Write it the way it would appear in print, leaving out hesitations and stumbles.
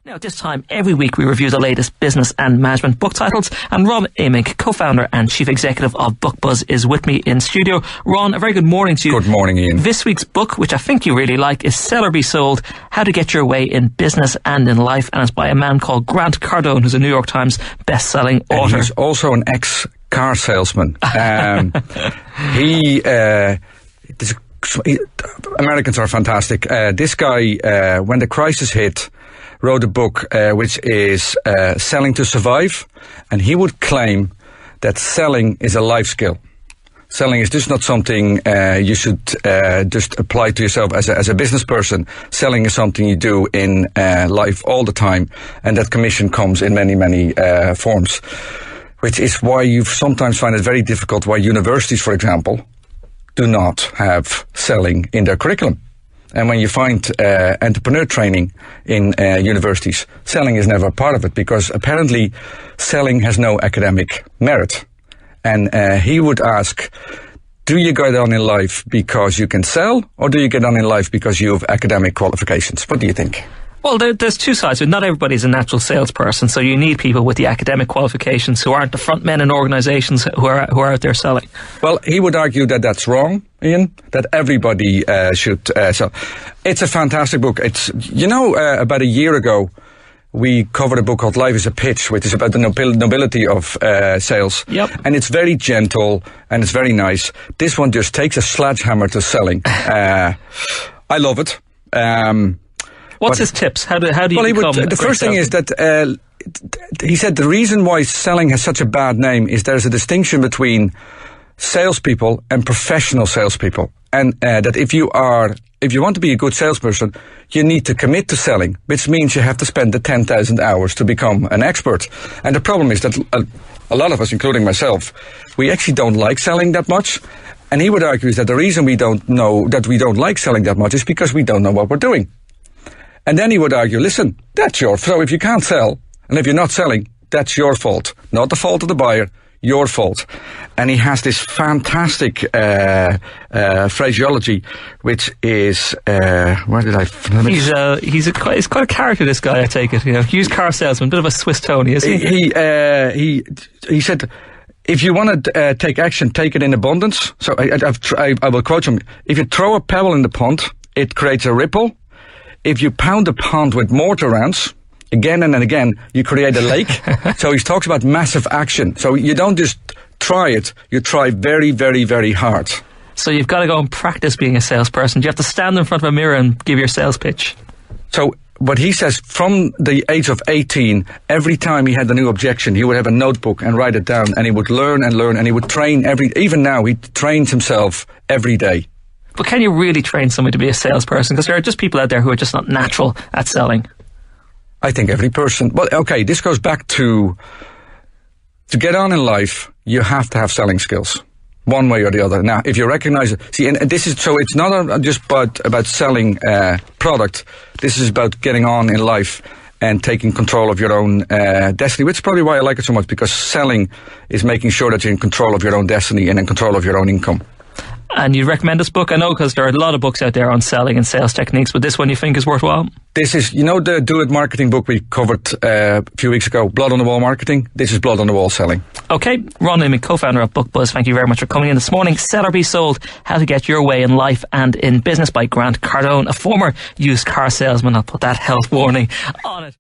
Now, at this time, every week we review the latest business and management book titles, and Ron Amick, co-founder and chief executive of BookBuzz, is with me in studio. Ron, a very good morning to you. Good morning, Ian. This week's book, which I think you really like, is Sell or Be Sold: How to Get Your Way in Business and in Life, and it's by a man called Grant Cardone, who's a New York Times best-selling author. He's also an ex-car salesman. Americans are fantastic. This guy, when the crisis hit, wrote a book which is Selling to Survive, and he would claim that selling is a life skill. Selling is just not something you should just apply to yourself as a business person. Selling is something you do in life all the time, and that commission comes in many forms, which is why you sometimes find it very difficult why universities, for example, do not have selling in their curriculum. And when you find entrepreneur training in universities, selling is never part of it, because apparently selling has no academic merit. And he would ask, do you get on in life because you can sell, or do you get on in life because you have academic qualifications? What do you think? Well, there's two sides. Not everybody's a natural salesperson, so you need people with the academic qualifications who aren't the front men in organisations who are out there selling. Well, he would argue that that's wrong, Ian, that everybody should sell. It's a fantastic book. It's, about a year ago, we covered a book called Life is a Pitch, which is about the nobility of sales. Yep. And it's very gentle and it's very nice. This one just takes a sledgehammer to selling. I love it. What's his tips? How do you become the first thing is that he said the reason why selling has such a bad name is there's a distinction between salespeople and professional salespeople, and that if you want to be a good salesperson, you need to commit to selling, which means you have to spend the 10,000 hours to become an expert. And the problem is that a lot of us, including myself, we actually don't like selling that much. And he would argue is that the reason we don't like selling that much is because we don't know what we're doing. And then he would argue, listen, so if you can't sell, and if you're not selling, that's your fault. Not the fault of the buyer, your fault. And he has this fantastic phraseology, which is, where did I... He's quite a character, this guy, I take it. Used car salesman, bit of a Swiss Tony, is he? He said, if you want to take action, take it in abundance. So I will quote him. If you throw a pebble in the pond, it creates a ripple. If you pound the pond with mortar rounds, again and again, you create a lake. So he talks about massive action. So you don't just try it, you try very, very, very hard. So you've got to go and practice being a salesperson. You have to stand in front of a mirror and give your sales pitch. So what he says, from the age of 18, every time he had a new objection, he would have a notebook and write it down, and he would learn and learn, and he would train even now, he trains himself every day. But can you really train somebody to be a salesperson? Because there are just people out there who are just not natural at selling. I think every person... Well, okay, this goes back to get on in life, you have to have selling skills, one way or the other. Now, if you recognize it... See, and this is... So it's not just about selling product. This is about getting on in life and taking control of your own destiny, which is probably why I like it so much, because selling is making sure that you're in control of your own destiny and in control of your own income. And you'd recommend this book? I know, because there are a lot of books out there on selling and sales techniques, but this one you think is worthwhile? This is, the Do It marketing book we covered a few weeks ago, Blood on the Wall Marketing. This is Blood on the Wall Selling. Okay, Ron Amick, co-founder of BookBuzz, thank you very much for coming in this morning. Sell or Be Sold: How to Get Your Way in Life and in Business by Grant Cardone, a former used car salesman. I'll put that health warning on it.